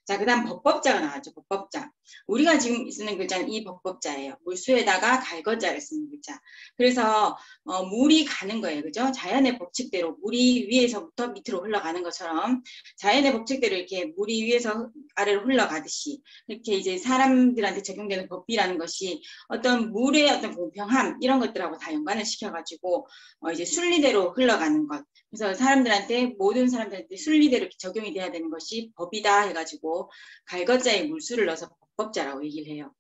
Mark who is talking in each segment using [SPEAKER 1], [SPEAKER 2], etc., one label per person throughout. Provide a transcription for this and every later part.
[SPEAKER 1] 자, 그 다음 법법자가 나왔죠. 법법자. 우리가 지금 쓰는 글자는 이 법법자예요. 물수에다가 갈거자를 쓰는 글자. 그래서 물이 가는 거예요. 그죠? 자연의 법칙대로 물이 위에서부터 밑으로 흘러가는 것처럼 자연의 법칙대로 이렇게 물이 위에서 아래로 흘러가듯이 이렇게 이제 사람들한테 적용되는 법이라는 것이 어떤 물의 어떤 공평함 이런 것들하고 다 연관을 시켜가지고 이제 순리대로 흘러가는 것. 그래서 사람들한테 모든 사람들한테 순리대로 적용이 돼야 되는 것이 법이다 해가지고 갈거자에 물수를 넣어서 법법자라고 얘기를 해요.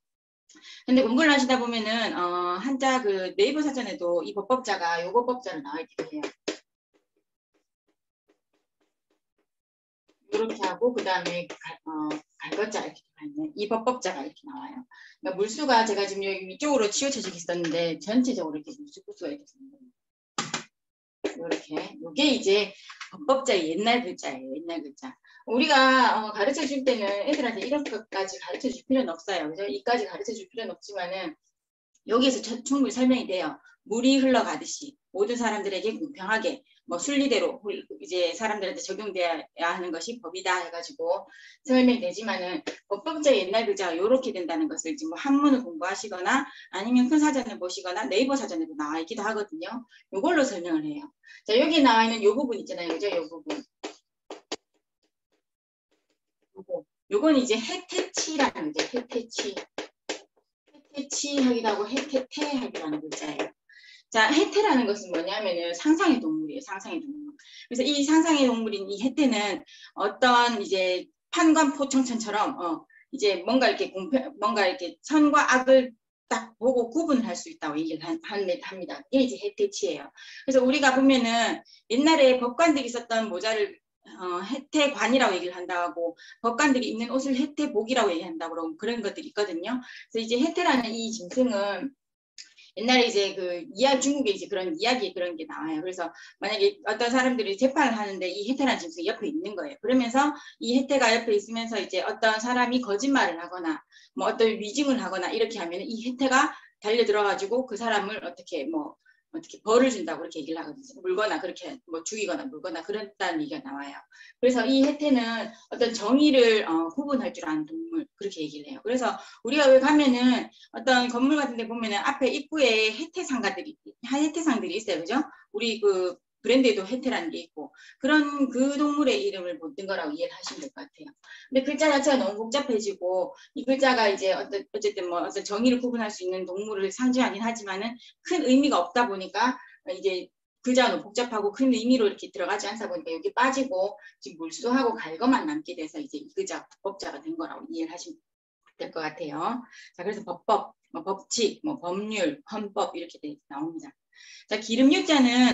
[SPEAKER 1] 근데 공부를 하시다 보면은 한자 그 네이버 사전에도 이 법법자가 요 법법자로 나와 있기도 해요. 이렇게 하고 그 다음에 갈거자 이렇게 있는 이 법법자가 이렇게 나와요. 그러니까 물수가 제가 지금 여기 위쪽으로 치우쳐져 있었는데 전체적으로 이렇게 물수가 이렇게 있는 거예요. 이렇게 이게 이제 법법자의 옛날 글자예요. 옛날 글자. 우리가 가르쳐 줄 때는 애들한테 이렇게까지 가르쳐 줄 필요는 없어요. 그죠? 이까지 가르쳐 줄 필요는 없지만은 여기에서 충분히 설명이 돼요. 물이 흘러가듯이 모든 사람들에게 공평하게 뭐 순리대로 이제 사람들한테 적용돼야 하는 것이 법이다 해가지고 설명이 되지만은 법법자의 옛날 글자가 이렇게 된다는 것을 지금 한문을 공부하시거나 아니면 큰 사전을 보시거나 네이버 사전에도 나와 있기도 하거든요. 이걸로 설명을 해요. 자, 여기 나와 있는 이 부분 있잖아요. 그죠? 이 부분. 요건 이제 해태치라는 거죠. 해태치. 해태치하기도 하고 해태태하기도 하는 글자예요. 자, 해태라는 것은 뭐냐면은 상상의 동물이에요. 상상의 동물. 그래서 이 상상의 동물인 이 해태는 어떤 이제 판관포청천처럼 이제 뭔가 이렇게 뭔가 이렇게 선과 악을 딱 보고 구분할 수 있다고 얘기를 합니다. 이게 이제 해태치예요. 그래서 우리가 보면은 옛날에 법관들이 썼던 모자를 혜태관이라고 얘기를 한다고 법관들이 입는 옷을 혜태복이라고 얘기한다고 그러고 그런 것들이 있거든요. 그래서 이제 혜태라는 이 짐승은 옛날에 이제 그 중국에 이제 그런 이야기 그런 게 나와요. 그래서 만약에 어떤 사람들이 재판을 하는데 이 혜태라는 짐승이 옆에 있는 거예요. 그러면서 이 혜태가 옆에 있으면서 이제 어떤 사람이 거짓말을 하거나 뭐 어떤 위증을 하거나 이렇게 하면 이 혜태가 달려 들어가지고 그 사람을 어떻게 벌을 준다고 그렇게 얘기를 하거든요. 물거나 그렇게 뭐 죽이거나 물거나 그랬다는 얘기가 나와요. 그래서 이 혜태는 어떤 정의를 구분할 줄 아는 동물 그렇게 얘기를 해요. 그래서 우리가 왜 가면은 어떤 건물 같은 데 보면은 앞에 입구에 혜태상들이 있어요. 그죠? 우리 그 브랜드에도 혜태라는 게 있고 그런 그 동물의 이름을 묻는 거라고 이해를 하시면 될 것 같아요. 근데 글자 자체가 너무 복잡해지고 이 글자가 이제 어쨌든 뭐 어떤 정의를 구분할 수 있는 동물을 상징하긴 하지만은 큰 의미가 없다 보니까 이게 글자가 너무 복잡하고 큰 의미로 이렇게 들어가지 않다 보니까 여기 빠지고 지금 물수하고 갈거만 남게 돼서 이제 이 글자 법자가 된 거라고 이해를 하시면 될 것 같아요. 자, 그래서 법법, 뭐 법칙, 뭐 법률, 헌법 이렇게 나옵니다. 자, 기름 유자는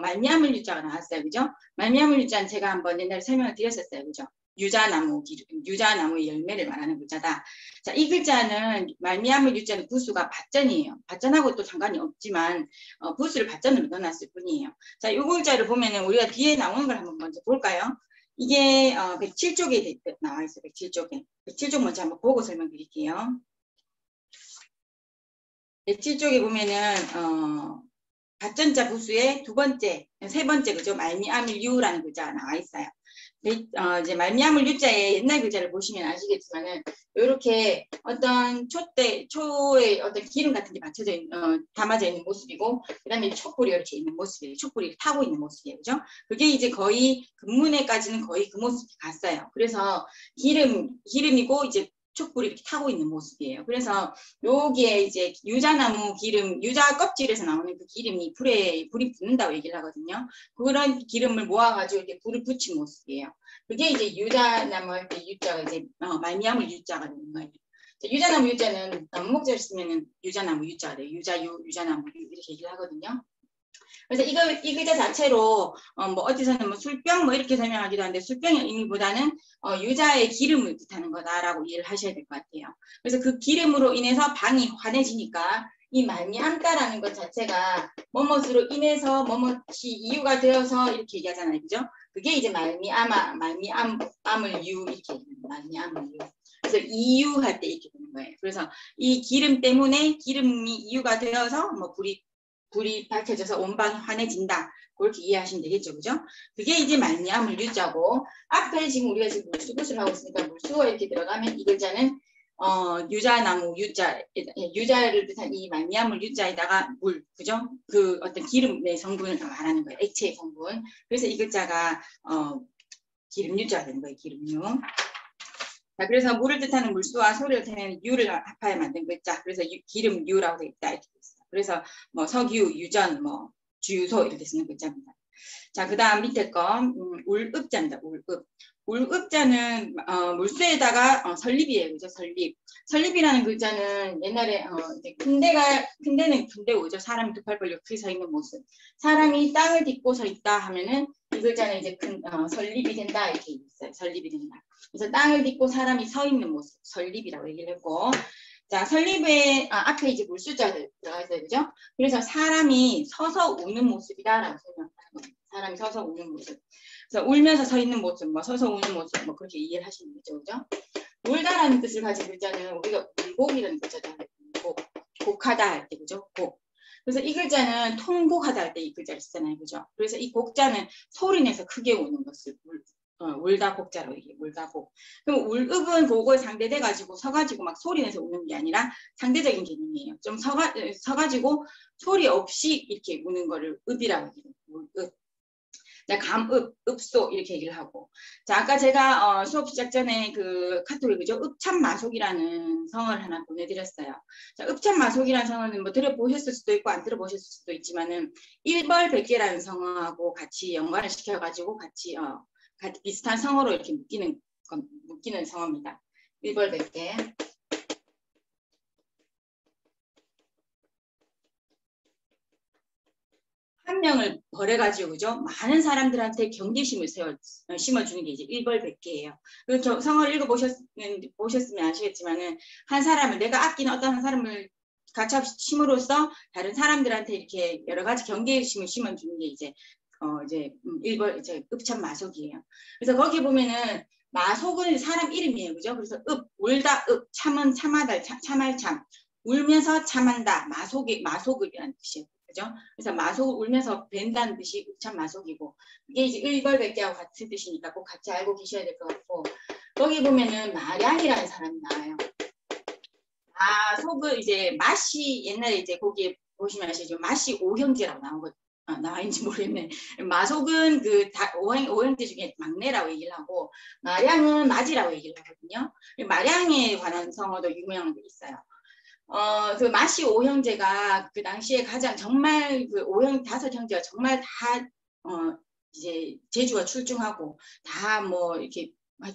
[SPEAKER 1] 말미암을 유자가 나왔어요. 그죠? 말미암을 유자는 제가 한번 옛날에 설명을 드렸었어요. 그죠? 유자나무의 열매를 말하는 글자다. 자, 이 글자는 말미암을 유자는 부수가 밭전이에요. 밭전하고 또 상관이 없지만 부수를 밭전으로 넣어놨을 뿐이에요. 자, 이 글자를 보면은 우리가 뒤에 나오는 걸 한번 먼저 볼까요? 이게 107쪽에 나와 있어요. 107쪽에. 107쪽 먼저 한번 보고 설명드릴게요. 107쪽에 보면은 밭전자 부수의 세 번째 그죠? 말미암을 유라는 글자가 나와 있어요. 이제 말미암을 유자의 옛날 글자를 보시면 아시겠지만은 이렇게 어떤 초에 어떤 기름 같은 게 담아져 있는 모습이고 그다음에 촛불이 이렇게 있는 모습이에요. 촛불이 타고 있는 모습이에요. 그죠? 그게 이제 거의 근문에까지는 거의 그 모습이 갔어요. 그래서 기름이고 이제 촛불이 이렇게 타고 있는 모습이에요. 그래서 여기에 이제 유자나무 기름, 유자 껍질에서 나오는 그 기름이 불이 붙는다고 얘기를 하거든요. 그런 기름을 모아가지고 이렇게 불을 붙인 모습이에요. 그게 이제 유자나무 할 때 유자가 이제 말미암을 유자가 되는 거예요. 유자나무 유자는 나무 목자를 쓰면은 유자나무 유자가 돼요. 유자나무 이렇게 얘기를 하거든요. 그래서 이 글자 자체로 뭐 어디서는 뭐 술병 뭐 이렇게 설명하기도 하는데 술병의 의미보다는 유자의 기름을 뜻하는 거다라고 이해를 하셔야 될 것 같아요. 그래서 그 기름으로 인해서 방이 환해지니까 이 말미암다라는 것 자체가 뭐뭇으로 인해서 뭐뭇이 이유가 되어서 이렇게 얘기하잖아요. 그죠? 그게 이제 말미암을 유 이렇게 얘기합니다. 말미암을 유. 그래서 이유할 때 이렇게 되는 거예요. 그래서 이 기름 때문에 기름이 이유가 되어서 뭐 불이 불이 밝혀져서 온 방이 환해진다. 그렇게 이해하시면 되겠죠, 그죠? 그게 이제 말미암을 유자고, 앞에 지금 우리가 지금 물수굿을 하고 있으니까 물수가 이렇게 들어가면 이 글자는 유자나무 유자, 유자를 뜻한 이 말미암을 유자에다가 물, 그죠? 그 어떤 기름의 성분을 말하는 거예요. 액체의 성분. 그래서 이 글자가 기름 유자가 되는 거예요. 기름유. 자, 그래서 물을 뜻하는 물수와 소리를 뜻하는 유를 합하여 만든 글자. 그래서 기름유라고 되어 있다. 이렇게 있어요. 그래서 뭐 석유, 유전, 뭐 주유소 이렇게 쓰는 글자입니다. 자, 그 다음 밑에 거 울읍자입니다. 울읍. 울읍자는 물수에다가 설립이에요. 그죠? 설립. 설립이라는 글자는 옛날에 이제 근대는 근대오죠. 사람이 두 팔 벌려 크게 서 있는 모습. 사람이 땅을 딛고 서 있다 하면은 이 글자는 이제 설립이 된다 이렇게 있어요. 설립이 된다. 그래서 땅을 딛고 사람이 서 있는 모습, 설립이라고 얘기를 했고, 자, 설립에 앞에 이제 물수자가 들어가 있어요, 그죠? 그래서 사람이 서서 우는 모습이다라고 생각하는 겁니다. 사람이 서서 우는 모습. 그래서 울면서 서 있는 모습, 뭐 서서 우는 모습, 뭐 그렇게 이해를 하시면 되죠, 그죠? 울다라는 뜻을 가진 글자는 우리가 울곡이라는 글자도 하고, 곡하다 할 때, 그죠? 곡. 그래서 이 글자는 통곡하다 할 때 이 글자를 쓰잖아요, 그죠? 그래서 이 곡자는 소리 내서 크게 우는 것을 울다 곡자로 얘기해, 울다 곡. 그럼 울읍은 곡을 상대돼 가지고 서가지고 막 소리 내서 우는 게 아니라 상대적인 개념이에요. 좀 서가지고 소리 없이 이렇게 우는 거를 읍이라고 얘기해요. 울읍. 자, 감읍, 읍소 이렇게 얘기를 하고. 자, 아까 제가 수업 시작 전에 그 카톡에 그죠? 읍참마속이라는 성을 하나 보내드렸어요. 자, 읍참마속이라는 성은 뭐 들어보셨을 수도 있고 안 들어보셨을 수도 있지만은 일벌백계라는 성하고 같이 연관을 시켜가지고 같이 비슷한 성어로 이렇게 묶이는 성어입니다. 일벌백계. 한 명을 벌해가지고 그죠? 많은 사람들한테 경계심을 심어주는 게 이제 일벌백계예요. 그래서 성어를 읽어보셨으면 아시겠지만은 한 사람을 내가 아끼는 어떤 한 사람을 가차심으로써 다른 사람들한테 이렇게 여러 가지 경계심을 심어주는 게 이제 이제 읍참마속이에요. 그래서 거기 보면은 마속은 사람 이름이에요, 그죠? 그래서 울다 참은 참하다 참할 참, 울면서 참한다 마속이라는 뜻이에요. 그죠? 그래서 마속 울면서 벤다는 뜻이 읍참 마속이고 이게 이제 일벌백계하고 같은 뜻이니까 꼭 같이 알고 계셔야 될 것 같고 거기 보면은 마량이라는 사람이 나와요. 마속은 이제 맛이 옛날에 이제 거기에 보시면 아시죠? 맛이 오형제라고 나와있는지 모르겠네. 마속은 그 오형제 중에 막내라고 얘기를 하고 마량은 맞이라고 얘기를 하거든요. 마량에 관한 성어도 유명한 게 있어요. 그 마씨 오형제가 그 당시에 가장 정말 그 다섯 형제가 정말 다 이제 재주가 출중하고 다 뭐 이렇게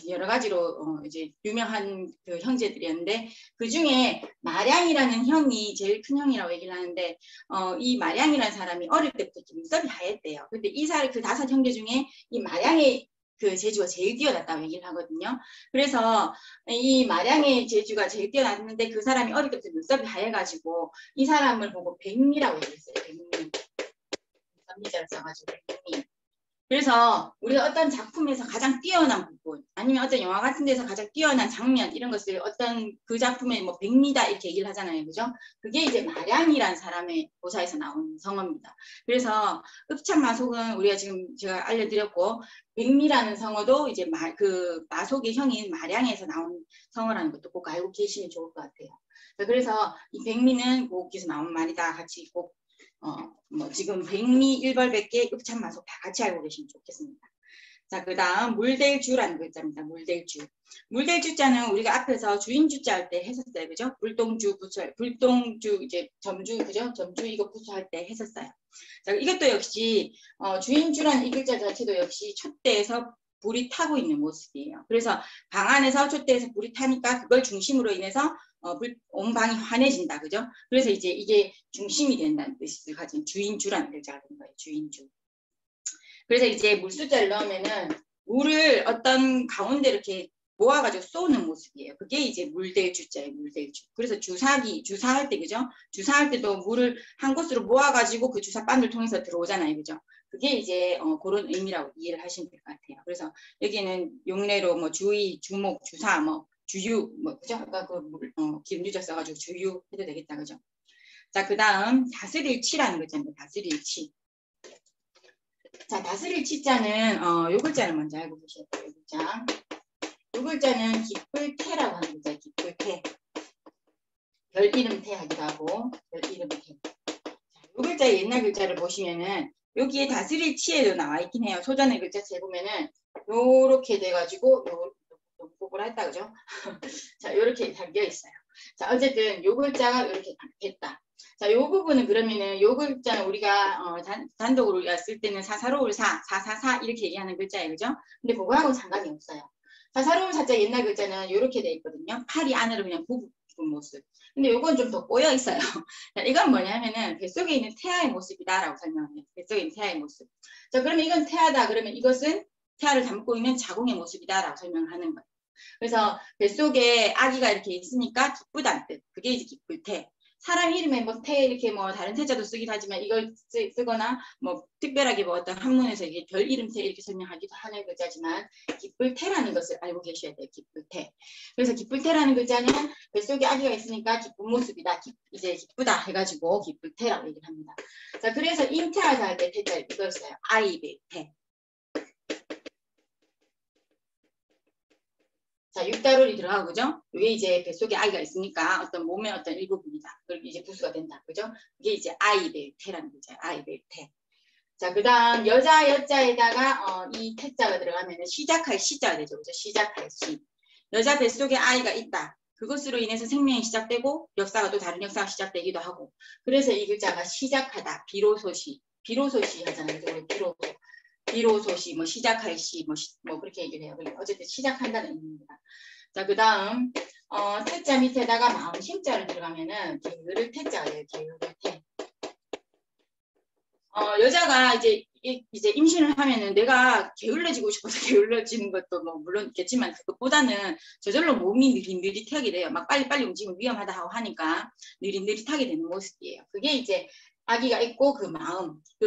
[SPEAKER 1] 여러 가지로 이제 유명한 그 형제들이었는데 그 중에 마량이라는 형이 제일 큰 형이라고 얘기를 하는데 이 마량이라는 사람이 어릴 때부터 눈썹이 하였대요. 근데 그 다섯 형제 중에 이 마량의 그 재주가 제일 뛰어났다고 얘기를 하거든요. 그래서 이 마량의 재주가 제일 뛰어났는데 그 사람이 어릴 때부터 눈썹이 하얘가지고 이 사람을 보고 백미라고 얘기했어요. 백미. 눈썹미자를 써가지고 백미. 그래서 우리가 어떤 작품에서 가장 뛰어난 부분 아니면 어떤 영화 같은 데서 가장 뛰어난 장면 이런 것을 어떤 그 작품에 뭐 백미다 이렇게 얘기를 하잖아요. 그죠? 그게 이제 마량이라는 사람의 고사에서 나온 성어입니다. 그래서 읍참마속은 우리가 지금 제가 알려드렸고 백미라는 성어도 이제 그 마속의 형인 마량에서 나온 성어라는 것도 꼭 알고 계시면 좋을 것 같아요. 그래서 이 백미는 거기서 나온 말이다 같이 꼭 뭐 지금 백미, 일벌백계, 읍참마속 다 같이 알고 계시면 좋겠습니다. 자, 그 다음 물댈주라는 글자입니다. 물댈주. 물댈주자는 우리가 앞에서 주인주자 할 때 했었어요. 그죠? 불동주 이제 점주, 그죠? 점주 이거 부수할 때 했었어요. 자, 이것도 역시 주인주라는 이 글자 자체도 역시 촛대에서 불이 타고 있는 모습이에요. 그래서 방 안에서 촛대에서 불이 타니까 그걸 중심으로 인해서 온 방이 환해진다. 그죠? 그래서 이제 이게 중심이 된다는 뜻을 가진 주인주라는 글자가 되는 거예요. 주인주. 그래서 이제 물수자를 넣으면은 물을 어떤 가운데 이렇게 모아가지고 쏘는 모습이에요. 그게 이제 물댈주자예요. 물댈주. 그래서 주사할 때 그죠? 주사할 때도 물을 한 곳으로 모아가지고 그 주사반을 통해서 들어오잖아요. 그죠? 그게 이제 그런 의미라고 이해를 하시면 될 것 같아요. 그래서 여기는 용례로 뭐 주의, 주목, 주사, 뭐 주유, 뭐 그죠? 아까 그 기름유자 써가지고 주유 해도 되겠다. 그죠? 자, 그 다음 다스릴 치라는 거 있잖아요. 다스릴 치. 자, 다스릴 치자는 요 글자를 먼저 알고 계셔야 돼요. 요 글자. 요 글자는 기쁠태라고 하는 글자. 기쁠태. 별 이름 태 하기도 하고 별 이름 태. 요 글자 옛날 글자를 보시면은 여기에 다스릴 치에도 나와 있긴 해요. 소전의 글자 재 보면은 요렇게 돼가지고 요거라 했다 그죠? 자, 요렇게 담겨 있어요. 자, 어쨌든 요 글자가 이렇게 됐다. 자, 요 부분은 그러면은 요 글자는 우리가 단독으로 쓸 때는 사사로울 사, 사사사 이렇게 얘기하는 글자예요. 그죠? 근데 그거하고는 상관이 없어요. 사사로울 사자 옛날 글자는 이렇게 돼 있거든요. 팔이 안으로 그냥 굽은 모습. 근데 요건 좀 더 꼬여 있어요. 자, 이건 뭐냐면은 뱃속에 있는 태아의 모습이다라고 설명해요. 뱃속에 있는 태아의 모습. 자, 그러면 이건 태아다. 그러면 이것은 태아를 담고 있는 자궁의 모습이다라고 설명하는 거예요. 그래서 뱃속에 아기가 이렇게 있으니까 기쁘다는 뜻. 그게 이제 기쁠태. 사람 이름에 뭐 태 이렇게 뭐 다른 태자도 쓰긴 하지만 이걸 쓰거나 뭐 특별하게 뭐 어떤 한문에서 이게 별 이름태 이렇게 설명하기도 하는 글자지만 기쁠태라는 것을 알고 계셔야 돼요. 기쁠태. 그래서 기쁠태라는 글자는 뱃속에 아기가 있으니까 기쁜 모습이다. 이제 기쁘다 해가지고 기쁠태라고 얘기를 합니다. 자, 그래서 잉태하다 할 때 태자를 이걸 써요. 아이의 태. 자, 육달월이 들어가고, 그죠? 이게 이제 뱃속에 아이가 있으니까 어떤 몸의 어떤 일부분이다. 그리고 이제 부수가 된다. 그죠? 이게 이제 아이의 태라는 거죠. 아이의 태. 자, 그 다음 여자 여자에다가 이 태자가 들어가면 시작할 시자가 되죠. 그죠? 시작할 시. 여자 뱃속에 아이가 있다. 그것으로 인해서 생명이 시작되고 역사가 또 다른 역사가 시작되기도 하고. 그래서 이 글자가 시작하다. 비로소시. 비로소시 하잖아요. 비로소. 비로소시, 뭐 시작할 시, 뭐 그렇게 얘기를 해요. 어쨌든 시작한다는 의미입니다. 자, 그 다음 태자 밑에다가 마음 심자를 들어가면은 게으를 태자가 돼요. 게으를 태. 여자가 이제 임신을 하면은 내가 게을러지고 싶어서 게을러지는 것도 뭐 물론 있겠지만 그것보다는 저절로 몸이 느릿느릿하게 돼요. 막 빨리빨리 움직이면 위험하다 하고 하니까 느릿느릿하게 되는 모습이에요. 그게 이제 아기가 있고 그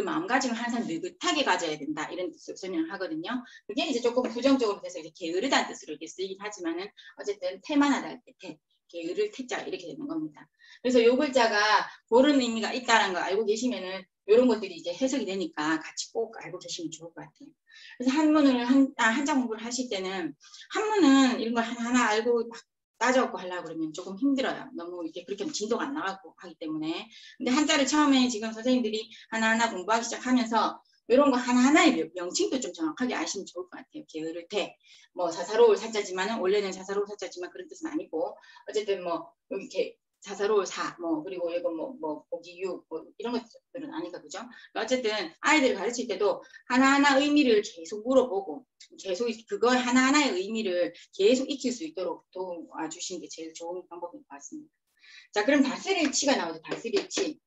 [SPEAKER 1] 마음가짐을 항상 느긋하게 가져야 된다. 이런 뜻으로 설명을 하거든요. 그게 이제 조금 부정적으로 돼서 이제 게으르다는 뜻으로 이렇게 쓰이긴 하지만은 어쨌든 태만하다 할 때 태, 게으를 태자 이렇게 되는 겁니다. 그래서 요 글자가 그런 의미가 있다는 거 알고 계시면은 이런 것들이 이제 해석이 되니까 같이 꼭 알고 계시면 좋을 것 같아요. 그래서 한문을 한자 공부를 하실 때는 한문은 이런 걸 하나하나 알고 따져갖고 하려고 그러면 조금 힘들어요. 너무 이렇게 그렇게 진도가 안 나가고 하기 때문에. 근데 한자를 처음에 지금 선생님들이 하나하나 공부하기 시작하면서 이런 거 하나하나의 명칭도 좀 정확하게 아시면 좋을 것 같아요. 게으를 태, 뭐 사사로울 사자지만은 원래는 사사로울 사자지만 그런 뜻은 아니고 어쨌든 뭐 이렇게 사사로울 사, 뭐 그리고 이거 뭐 보기육 뭐 이런 것들은 아니까 그죠? 어쨌든 아이들을 가르칠 때도 하나하나 의미를 계속 물어보고 계속 그거 하나하나의 의미를 계속 익힐 수 있도록 도와주시는 게 제일 좋은 방법인 것 같습니다. 자, 그럼 다스릴 치가 나오죠. 다스릴 치.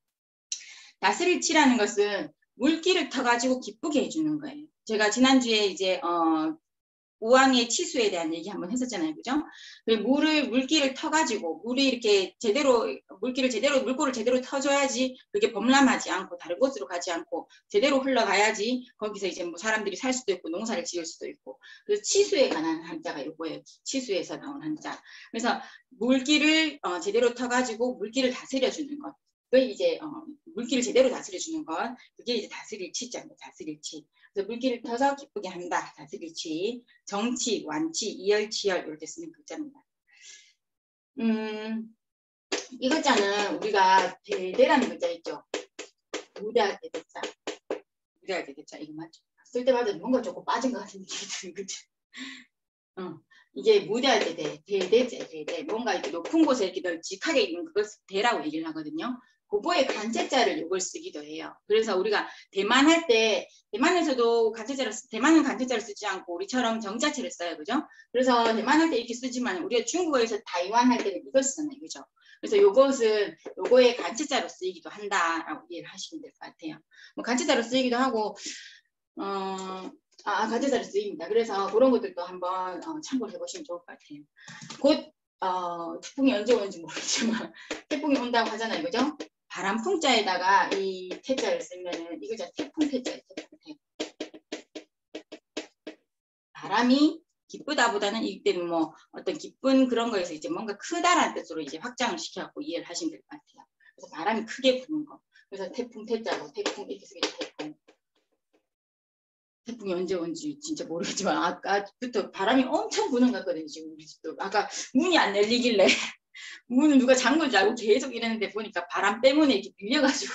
[SPEAKER 1] 다스릴 치라는 것은 물기를 터가지고 기쁘게 해주는 거예요. 제가 지난주에 이제 우왕의 치수에 대한 얘기 한번 했었잖아요. 그죠? 물기를 터가지고, 물이 이렇게 물고를 제대로 터줘야지 그게 범람하지 않고, 다른 곳으로 가지 않고, 제대로 흘러가야지 거기서 이제 뭐 사람들이 살 수도 있고, 농사를 지을 수도 있고. 그래서 치수에 관한 한자가 이거예요. 치수에서 나온 한자. 그래서 물기를 제대로 터가지고, 물기를 다스려주는 것. 그게 이제 물기를 제대로 다스려주는 것. 그게 이제 다스릴 치자입니다. 다스릴 치. 그래서 물기를 터서 기쁘게 한다. 다스릴 치. 정치, 완치, 이열치열 이럴 때 쓰는 글자입니다. 이 글자는 우리가 대대라는 글자 있죠. 무대할 때 대자. 무대할 때 대자. 이거 맞죠? 쓸 때마다 뭔가 조금 빠진 것 같은 느낌이 드는 글자. 이게 무대할 때 대대제, 대대. 뭔가 이렇게 높은 곳에 이렇게 널찍하게 있는 그걸 대라고 얘기를 하거든요. 그거에 간체자를 이걸 쓰기도 해요. 그래서 우리가 대만 할 때 대만에서도 대만은 간체자를 쓰지 않고 우리처럼 정자체를 써요. 그죠? 그래서 대만 할 때 이렇게 쓰지만 우리가 중국어에서 타이완 할 때는 이걸 쓰잖아요. 그죠? 그래서 요거의 간체자로 쓰이기도 한다라고 이해를 하시면 될 것 같아요. 뭐 간체자로 쓰이기도 하고 간체자로 쓰입니다. 그래서 그런 것들도 한번 참고를 해보시면 좋을 것 같아요. 곧 태풍이 언제 오는지 모르겠지만 태풍이 온다고 하잖아요. 그죠? 바람풍자에다가 이 태자를 쓰면은 이 글자 태풍 태자예요. 태풍 태. 바람이 기쁘다보다는 이때는 뭐 어떤 기쁜 그런 거에서 이제 뭔가 크다라는 뜻으로 이제 확장을 시켜갖고 이해를 하시면 될 것 같아요. 그래서 바람이 크게 부는 거. 그래서 태풍 태자고 태풍 이렇게 쓰겠죠. 태풍. 태풍이 언제 온지 진짜 모르겠지만 아까부터 바람이 엄청 부는 것 같거든요. 지금 우리 집도 아까 문이 안 열리길래 문을 누가 잠글 줄 알고 계속 이랬는데 보니까 바람 때문에 이렇게 밀려가지고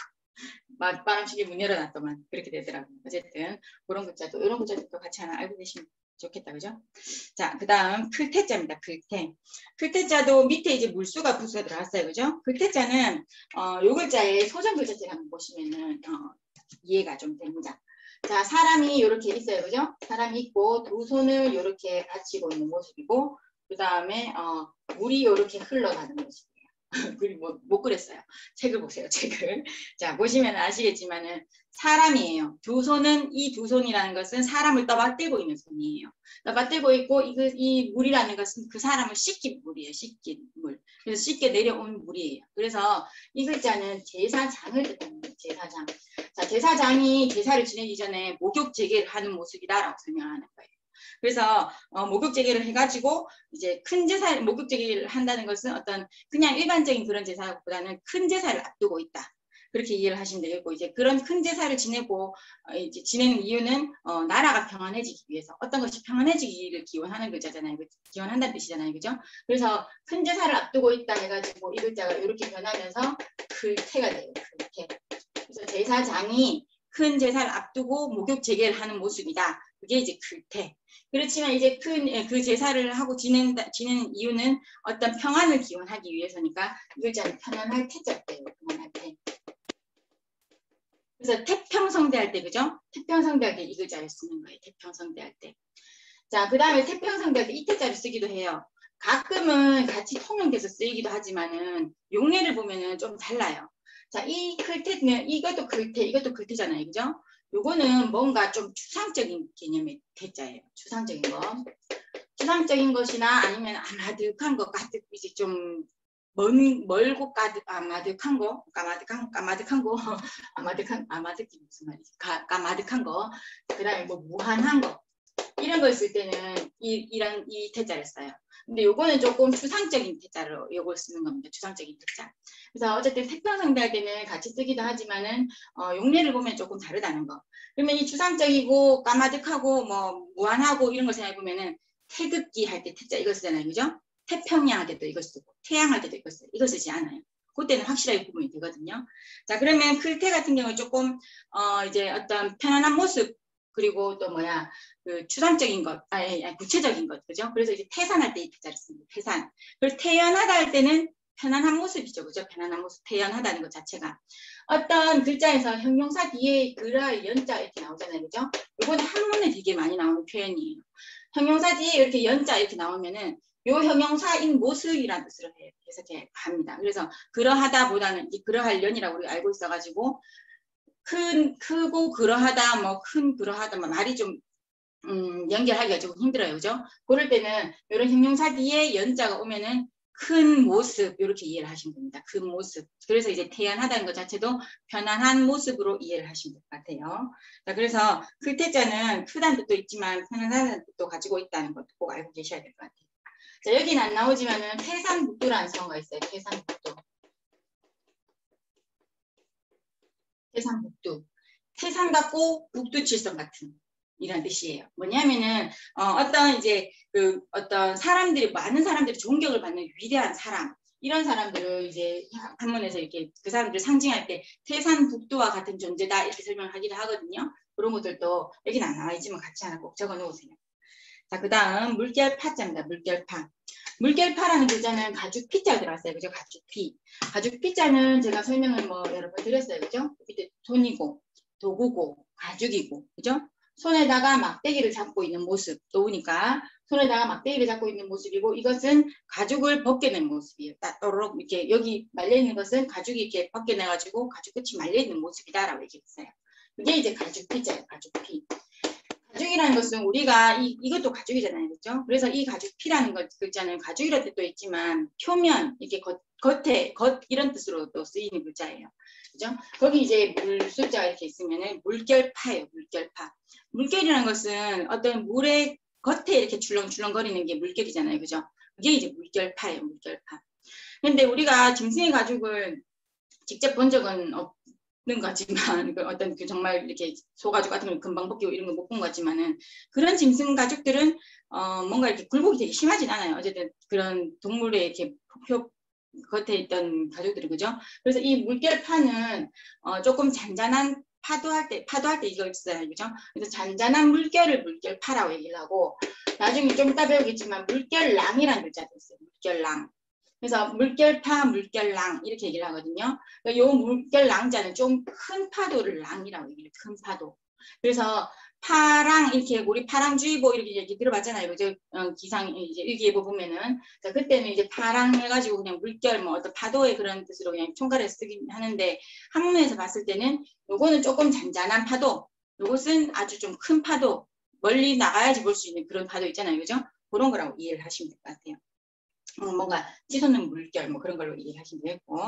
[SPEAKER 1] 바람치게 문 열어놨더만 그렇게 되더라고요. 어쨌든 그런 글자도 이런 글자도 같이 하나 알고 계시면 좋겠다. 그죠? 자, 그 다음 클태자입니다. 클태. 클태자도 밑에 이제 물수가 부수가 들어갔어요. 그죠? 클태자는 요 글자의 소정 글자들 한번 보시면은 이해가 좀 됩니다. 자, 사람이 이렇게 있어요. 그죠? 사람이 있고 두 손을 이렇게 받치고 있는 모습이고 그 다음에 물이 이렇게 흘러가는 모습이에요. 그리고 못 그랬어요. 책을 보세요. 책을. 자, 보시면 아시겠지만은 사람이에요. 두 손은 이 두 손이라는 것은 사람을 떠받들고 있는 손이에요. 떠받들고 있고 이 물이라는 것은 그 사람을 씻긴 물이에요. 씻긴 물. 그래서 씻게 내려온 물이에요. 그래서 이 글자는 제사장을 뜻합니다. 제사장. 자, 제사장이 제사를 지내기 전에 목욕 재개를 하는 모습이다라고 설명하는 거예요. 그래서 목욕 재개를 해가지고 이제 큰 제사 목욕 재개를 한다는 것은 어떤 그냥 일반적인 그런 제사보다는 큰 제사를 앞두고 있다. 그렇게 이해를 하시면 되겠고 이제 그런 큰 제사를 지내고 이제 지내는 이유는 나라가 평안해지기 위해서 어떤 것이 평안해지기를 기원하는 글자잖아요. 기원한다는 뜻이잖아요. 그죠? 그래서 큰 제사를 앞두고 있다 해가지고 이 글자가 이렇게 변하면서 글태가 돼요. 글태. 그래서 제사장이 큰 제사를 앞두고 목욕 재개를 하는 모습이다. 그게 이제 글태. 그렇지만 이제 그 제사를 하고 지내는 이유는 어떤 평안을 기원하기 위해서니까 이 글자는 편안할 태자예요. 편안할 태. 그래서 태평성대 할 때 그죠? 태평성대 할 때 이 글자를 쓰는 거예요. 태평성대 할 때. 자, 그 다음에 태평성대 할 때 이 태자를 쓰기도 해요. 가끔은 같이 통용돼서 쓰이기도 하지만은 용례를 보면은 좀 달라요. 자, 이 글태는 이것도 글태, 이것도 글태잖아요. 그죠? 요거는 뭔가 좀 추상적인 개념의 태자예요. 추상적인 거. 추상적인 것이나 아니면 아마득한 것 가득 이제 좀 멀고 가득 아마득한 거, 까마득한 거, 아마득이 무슨 말이지? 까마득한 거. 그다음에 뭐 무한한 거. 이런 걸 쓸 때는 이 태자를 써요. 근데 요거는 조금 추상적인 태자로 요걸 쓰는 겁니다. 추상적인 태자. 그래서 어쨌든 태평성대 할 때는 같이 쓰기도 하지만은 용례를 보면 조금 다르다는 거. 그러면 이 추상적이고 까마득하고 뭐 무한하고 이런 걸 생각해 보면은 태극기 할 때 태자 이거 쓰잖아요. 그죠? 태평양 할 때도 이거 쓰고 태양할 때도 이거 써요. 이거 쓰지 않아요. 그때는 확실하게 구분이 되거든요. 자, 그러면 클태 같은 경우는 조금 이제 어떤 편안한 모습 그리고 또 뭐야 그 추상적인 것, 구체적인 것, 그죠? 그래서 이제 태산할 때 이 태자를 씁니다. 태산. 그리고 태연하다 할 때는 편안한 모습이죠, 그죠? 편안한 모습, 태연하다는 것 자체가 어떤 글자에서 형용사 뒤에 그라 연자 이렇게 나오잖아요, 그죠? 이거는 한문에 되게 많이 나오는 표현이에요. 형용사 뒤에 이렇게 연자 이렇게 나오면은 요 형용사인 모습이라는 뜻으로 해석해 합니다. 그래서 그러하다보다는 이 그러하려니라고 우리가 알고 있어가지고 크고 그러하다, 뭐 큰 그러하다, 뭐 말이 좀 연결하기가 조금 힘들어요. 그죠? 그럴 때는 이런 형용사 뒤에 연자가 오면은 큰 모습 이렇게 이해를 하시면 됩니다. 큰 모습. 그래서 이제 태연하다는 것 자체도 편안한 모습으로 이해를 하시면 될 것 같아요. 자, 그래서 클태자는 크다는 뜻도 있지만 편안한 뜻도 가지고 있다는 것도 꼭 알고 계셔야 될 것 같아요. 자, 여기는 안 나오지만은 태산북두라는 성어가 있어요. 태산북두. 태산북두. 태산 같고 북두칠성 같은 이런 뜻이에요. 뭐냐면은 어떤 이제 그 어떤 사람들이 많은 사람들이 존경을 받는 위대한 사람 이런 사람들을 이제 한문에서 이렇게 그 사람들 상징할 때 태산북두와 같은 존재다 이렇게 설명하기도 하거든요. 그런 것들도 여기는 안 나와 있지만 같이 하나 꼭 적어 놓으세요. 자, 그 다음 물결파자입니다. 물결파. 물결파라는 글자는 가죽피자가 들어갔어요. 그죠? 가죽피. 가죽피자는 제가 설명을 뭐 여러 번 드렸어요. 그죠? 밑에 돈이고 도구고 가죽이고 그죠? 손에다가 막대기를 잡고 있는 모습 놓으니까 손에다가 막대기를 잡고 있는 모습이고 이것은 가죽을 벗겨낸 모습이에요. 따로록 이렇게 여기 말려있는 것은 가죽이 이렇게 벗겨내가지고 가죽 끝이 말려있는 모습이다라고 얘기했어요. 이게 이제 가죽피자예요. 가죽피. 가죽이라는 것은 우리가 이것도 가죽이잖아요. 그렇죠? 그래서 이 가죽피라는 것 글자는 가죽이라는 뜻도 있지만 표면 이렇게 겉에 이런 뜻으로 또 쓰이는 글자예요. 그죠? 거기 이제 물 숫자가 이렇게 있으면은 물결파예요. 물결파. 물결이라는 것은 어떤 물의 겉에 이렇게 출렁출렁거리는 게 물결이잖아요. 그죠? 그게 이제 물결파예요. 물결파. 근데 우리가 짐승의 가죽을 직접 본 적은 없는 거지만 그 어떤 그 정말 이렇게 소가죽 같은 걸 금방 벗기고 이런 거 못 본 것 같지만은 그런 짐승 가죽들은 뭔가 이렇게 굴곡이 되게 심하진 않아요. 어쨌든 그런 동물의 이렇게 표 겉에 있던 가죽들이 그죠? 그래서 이 물결파는 조금 잔잔한 파도할 때 이거 있어요. 그죠? 그래서 잔잔한 물결을 물결파라고 얘기를 하고 나중에 좀 이따 배우겠지만 물결랑이라는 글자도 있어요. 물결랑. 그래서 물결파, 물결랑 이렇게 얘기를 하거든요. 그러니까 요 물결랑자는 좀 큰 파도를 랑이라고 얘기해요. 큰 파도. 그래서 파랑 이렇게 우리 파랑주의보 이렇게 얘기 들어봤잖아요. 그죠? 기상 이제 일기예보 보면은 자, 그때는 이제 파랑 해가지고 그냥 물결 뭐 어떤 파도의 그런 뜻으로 그냥 총괄해서 쓰긴 하는데 한문에서 봤을 때는 요거는 조금 잔잔한 파도, 요것은 아주 좀 큰 파도, 멀리 나가야지 볼 수 있는 그런 파도 있잖아요. 그죠? 그런 거라고 이해를 하시면 될 것 같아요. 뭔가 치솟는 물결 뭐 그런 걸로 이해하시면 되겠고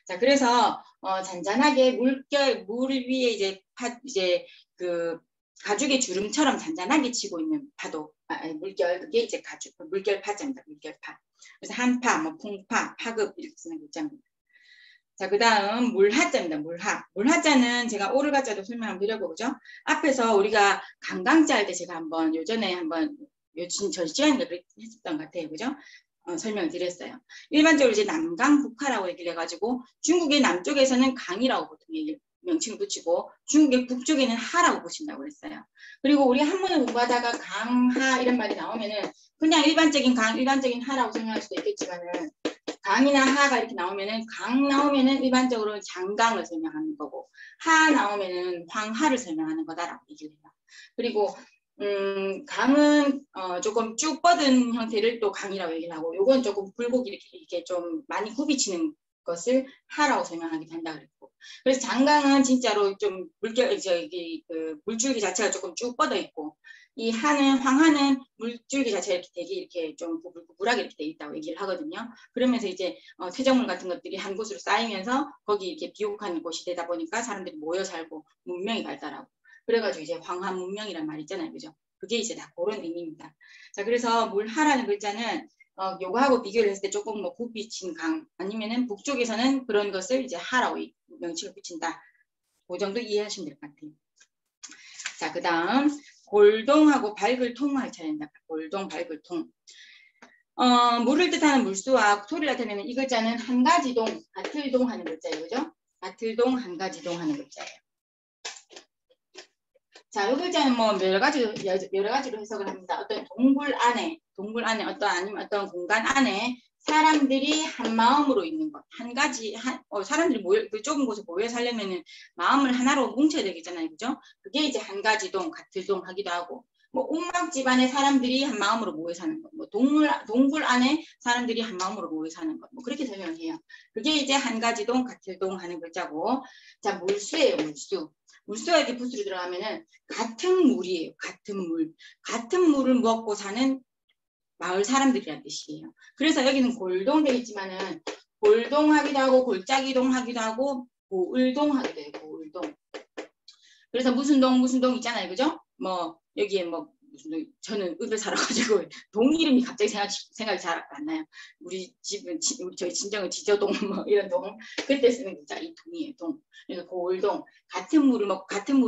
[SPEAKER 1] 자 그래서 잔잔하게 물결 물 위에 이제 그 가죽의 주름처럼 잔잔하게 치고 있는 파도 물결 그게 이제 가죽 물결 파자입니다. 물결파. 그래서 한파 뭐 풍파 파급 이렇게 쓰는 글자입니다. 자, 그 다음 물하자입니다. 물하자는 제가 오르가자도 설명을 드려보고 그죠? 앞에서 우리가 강강자 할 때 제가 한번 요전에 한번 저 시간에 했었던 것 같아요. 그죠? 설명을 드렸어요. 일반적으로 이제 남강 북하라고 얘기를 해가지고 중국의 남쪽에서는 강이라고 보통 명칭을 붙이고 중국의 북쪽에는 하라고 보신다고 그랬어요. 그리고 우리 한문을 공부하다가 강하 이런 말이 나오면은 그냥 일반적인 강, 일반적인 하라고 설명할 수도 있겠지만은 강이나 하가 이렇게 나오면은 강 나오면은 일반적으로 장강을 설명하는 거고 하 나오면은 황하를 설명하는 거다라고 얘기를 해요. 그리고 강은 조금 쭉 뻗은 형태를 또 강이라고 얘기를 하고 요건 조금 굴곡이 이렇게 좀 많이 굽이치는 것을 하라고 설명하기도 한다 그랬고 그래서 장강은 진짜로 좀 그 물줄기 자체가 조금 쭉 뻗어 있고 이 황하는 물줄기 자체가 되게 이렇게 좀 구불구불하게 이렇게 돼 있다고 얘기를 하거든요. 그러면서 이제 퇴적물 같은 것들이 한 곳으로 쌓이면서 거기 이렇게 비옥한 곳이 되다 보니까 사람들이 모여 살고 문명이 발달하고 그래가지고 이제 황하 문명이란 말 있잖아요. 그죠? 그게 이제 다 그런 의미입니다. 자, 그래서 물하라는 글자는 요거하고 비교를 했을 때 조금 뭐 굽이친 강 아니면은 북쪽에서는 그런 것을 이제 하라고 명칭을 붙인다. 그 정도 이해하시면 될 것 같아요. 자, 그 다음 골동하고 밝을 통할 차례입니다. 골동, 밝을 통. 물을 뜻하는 물수와 소리를 나타내는 이 글자는 한 가지 동, 같을 동 하는 글자예요. 그죠? 같을 동, 한 가지 동 하는 글자예요. 자, 이 글자는 뭐 여러 가지로 해석을 합니다. 어떤 동굴 안에 아니면 어떤 공간 안에 사람들이 한 마음으로 있는 것. 한 가지, 사람들이 그 좁은 곳에 모여 살려면은 마음을 하나로 뭉쳐야 되겠잖아요. 그죠? 그게 이제 한 가지 동, 같을 동 하기도 하고, 뭐 옥막 집안의 사람들이 한 마음으로 모여 사는 것. 뭐 동굴 안에 사람들이 한 마음으로 모여 사는 것. 뭐 그렇게 설명을 해요. 그게 이제 한 가지 동, 같을 동 하는 글자고, 자, 물수예요, 물수. 물수가 이렇게 붓으로 들어가면은 같은 물이에요. 같은 물. 같은 물을 먹고 사는 마을 사람들이란 뜻이에요. 그래서 여기는 골동 되어 있지만은 골동하기도 하고 골짜기동 하기도 하고 고을동 하기도 해요. 고을동. 그래서 무슨 동 있잖아요. 그죠? 뭐 여기에 뭐 무슨 동, 저는 읍에 살아가지고 동 이름이 갑자기 생각이 잘 안 나요. 우리 집은 저희 친정은 지저동 뭐 이런 동 그때 쓰는 글자 이 동이에요. 동. 그래서 고을동 같은 물을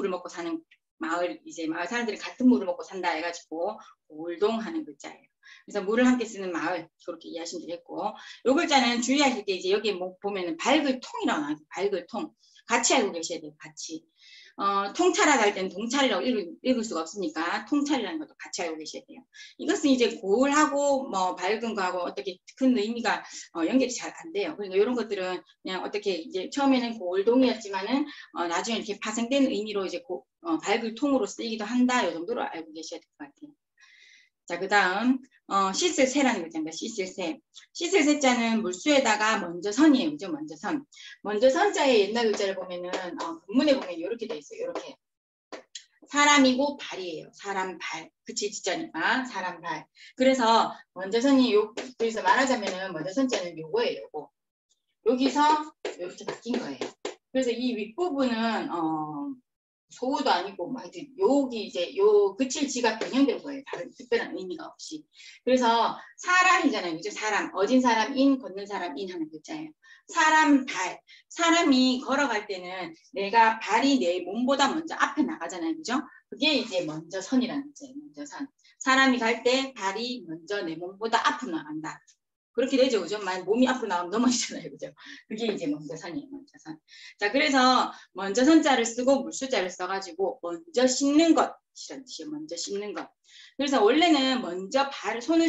[SPEAKER 1] 먹고 사는 마을 사람들이 같은 물을 먹고 산다 해가지고 고을동 하는 글자예요. 그래서 물을 함께 쓰는 마을 그렇게 이해하시면 되겠고 이 글자는 주의하실 게 이제 여기 뭐 보면은 밝을 통이라고 나와요. 밝을 통 같이 알고 계셔야 돼요. 같이. 통찰하다 할 때는 동찰이라고 읽을 수가 없으니까 통찰이라는 것도 같이 알고 계셔야 돼요. 이것은 이제 고울하고 뭐 밝은 거하고 어떻게 큰 의미가 연결이 잘 안 돼요. 그러니까 이런 것들은 그냥 어떻게 이제 처음에는 고울동이었지만은 나중에 이렇게 파생된 의미로 이제 밝을 통으로 쓰이기도 한다. 이 정도로 알고 계셔야 될 것 같아요. 자, 그 다음 씻을 새라는 글자입니다. 씻을 새. 씻을 새자는 물수에다가 먼저 선이에요. 그죠? 먼저 선. 먼저 선자의 옛날 글자를 보면은 본문에 보면 이렇게 돼 있어요. 이렇게. 사람이고 발이에요. 사람 발. 그치 진짜니까 사람 발. 그래서 먼저 선이 그래서 말하자면은 먼저 선자는 요거예요. 요거. 여기서 이렇게 바뀐 거예요. 그래서 이 윗부분은 소도 아니고 막 여기 이제 요 그칠 지가 변형된 거예요. 다른 특별한 의미가 없이. 그래서 사람이잖아요. 그죠? 사람. 어진 사람 인, 걷는 사람 인 하는 글자예요. 사람 발. 사람이 걸어갈 때는 내가 발이 내 몸보다 먼저 앞에 나가잖아요. 그죠? 그게 이제 먼저 선이라는 거죠. 먼저 선. 사람이 갈 때 발이 먼저 내 몸보다 앞으로 나간다. 그렇게 되죠. 그죠? 만약 몸이 앞으로 나오면 넘어지잖아요. 그죠? 그게 이제 먼저 선이에요. 먼저 선. 자, 그래서 먼저 선자를 쓰고 물수자를 써가지고 먼저 씻는 것이라는 뜻이에요. 먼저 씻는 것. 그래서 원래는 먼저 발을 손이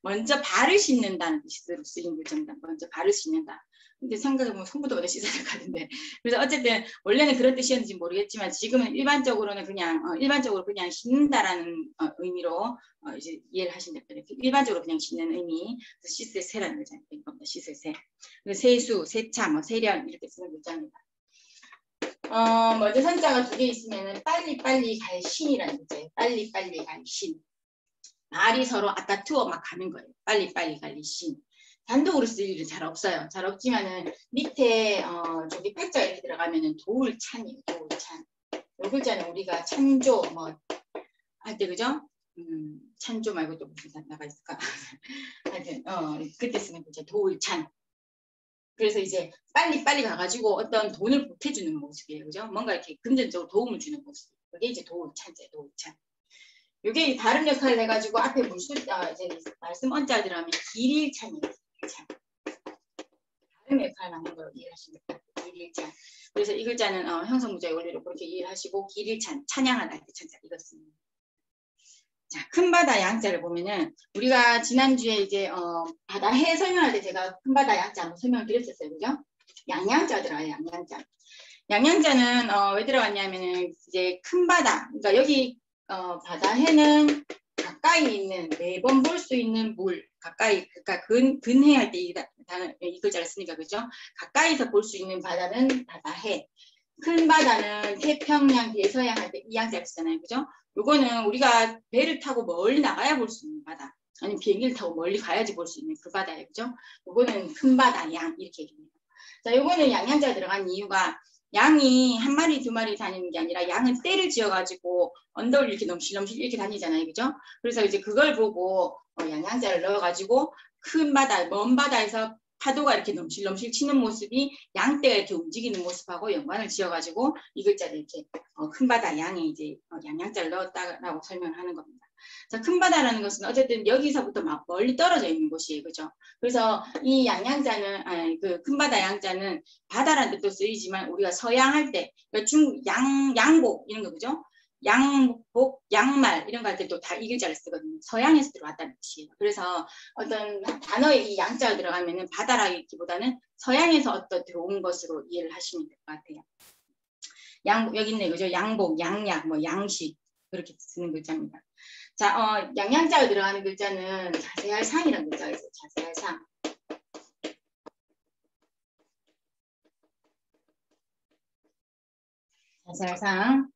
[SPEAKER 1] 먼저 발을 씻는다는 뜻으로 쓰인 글자입니다. 먼저 발을 씻는다. 근데 생각해보면 손부터 먼저 씻어야 될 것 같은데. 그래서 어쨌든 원래는 그런 뜻이었는지 모르겠지만 지금은 일반적으로 그냥 씻는다라는 의미로 이제 이해를 하시면 될 거예요. 일반적으로 그냥 씻는 의미. 씻을 새라는 글자인 겁니다. 씻을 새. 세수, 세차, 뭐 세련 이렇게 쓰는 글자입니다. 먼저 선자가 2개 있으면 빨리빨리 갈 신이라는 글자예요. 빨리빨리 갈 신. 말이 서로 아따투어 막 가는 거예요. 빨리빨리 갈 신. 단독으로 쓸 일은 잘 없어요. 잘 없지만은 밑에 저기 패자 이렇게 들어가면은 도울찬이에요. 도울찬. 이 글자는 우리가 찬조 뭐 할 때 그죠? 찬조 말고 또 무슨 단어가 있을까? 하여튼 그때 쓰는 글자 도울찬. 그래서 이제 빨리빨리 가가지고 어떤 돈을 보태주는 모습이에요. 그죠? 뭔가 이렇게 금전적으로 도움을 주는 모습. 그게 이제 도울찬이에요. 도울찬. 이게 발음 역할을 해가지고 앞에 이제 말씀 언자 들어가면 길일찬이에요. 길일찬. 발음 역할을 하는 걸 이해하시면 돼요. 길일찬. 그래서 이 글자는 형성무자의 원리로 그렇게 이해하시고 길일찬, 찬양하다 할 때 찬자 이것입니다. 자, 큰 바다 양자를 보면은 우리가 지난주에 이제 바다 해 설명할 때 제가 큰 바다 양자 한번 설명을 드렸었어요. 그죠? 양양자 들어가요. 양양자. 양양자는 왜 들어갔냐면은 이제 큰 바다. 그러니까 여기 바다 해는 가까이 있는 매번 볼 수 있는 물 가까이 그러니까 근해 할 때 이 글자를 쓰니까 그죠? 가까이서 볼 수 있는 바다는 바다해. 큰 바다는 태평양 대서양 할 때 이 양자를 쓰잖아요. 그죠? 요거는 우리가 배를 타고 멀리 나가야 볼 수 있는 바다. 아니면 비행기를 타고 멀리 가야지 볼 수 있는 그 바다예요. 그죠? 요거는 큰 바다, 양 이렇게 얘기합니다. 자, 요거는 양양자 들어간 이유가 양이 한 마리, 2마리 다니는 게 아니라 양은 떼를 지어가지고 언덕을 이렇게 넘실넘실 이렇게 다니잖아요. 그죠? 그래서 이제 그걸 보고 양양자를 넣어가지고 큰 바다, 먼 바다에서 파도가 이렇게 넘실넘실 치는 모습이 양떼가 이렇게 움직이는 모습하고 연관을 지어가지고 이 글자를 이렇게 큰 바다 양에 이제 양양자를 넣었다라고 설명하는 겁니다. 자, 큰 바다라는 것은 어쨌든 여기서부터 막 멀리 떨어져 있는 곳이에요. 그죠? 그래서 이 양양자는, 그 큰 바다 양자는 바다라는 뜻도 쓰이지만 우리가 서양할 때, 그러니까 양복, 이런 거 그죠? 양복, 양말 이런 거 할 때 또 다 이 글자를 쓰거든요. 서양에서 들어왔다는 뜻이에요. 그래서 어떤 단어에 이 양자가 들어가면은 바다라기보다는 서양에서 어떤 들어온 것으로 이해를 하시면 될 것 같아요. 양복 여기 있네 그죠? 양복, 양약, 뭐 양식 그렇게 쓰는 글자입니다. 자, 양양자가 들어가는 글자는 자세할 상이라는 글자가 있어요. 자세할 상. 자세할 상.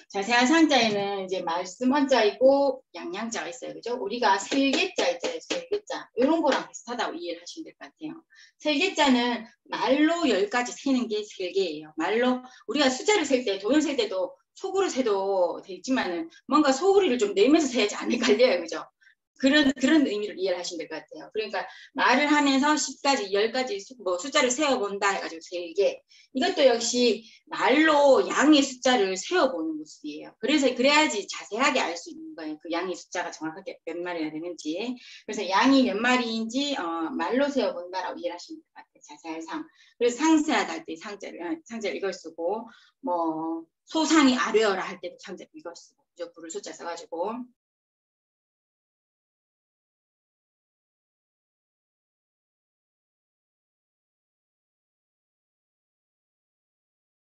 [SPEAKER 1] 자세한 상자에는 이제 말씀 한자이고 양양자가 있어요. 그죠? 우리가 세개자 있잖아요. 세개자. 이런 거랑 비슷하다고 이해를 하시면 될 것 같아요. 세개자는 말로 10가지 세는 게 세개예요. 말로 우리가 숫자를 셀 때, 돈을 셀 때도 속으로 세도 되지만은 뭔가 소리를 좀 내면서 세야지 안 헷갈려요. 그죠? 그런 의미를 이해를 하시면 될 것 같아요. 그러니까 말을 하면서 10가지, 10가지 뭐 숫자를 세어본다 해가지고 3개. 이것도 역시 말로 양의 숫자를 세어보는 모습이에요. 그래야지 자세하게 알 수 있는 거예요. 그 양의 숫자가 정확하게 몇 마리나 되는지. 그래서 양이 몇 마리인지 말로 세어본다라고 이해를 하시면 될 것 같아요. 자세할 상. 그래서 상세하다 할 때 상자를 이걸 쓰고 뭐 소상이 아뢰어라 할 때도 상자를 이걸 쓰고. 부를 숫자 써가지고.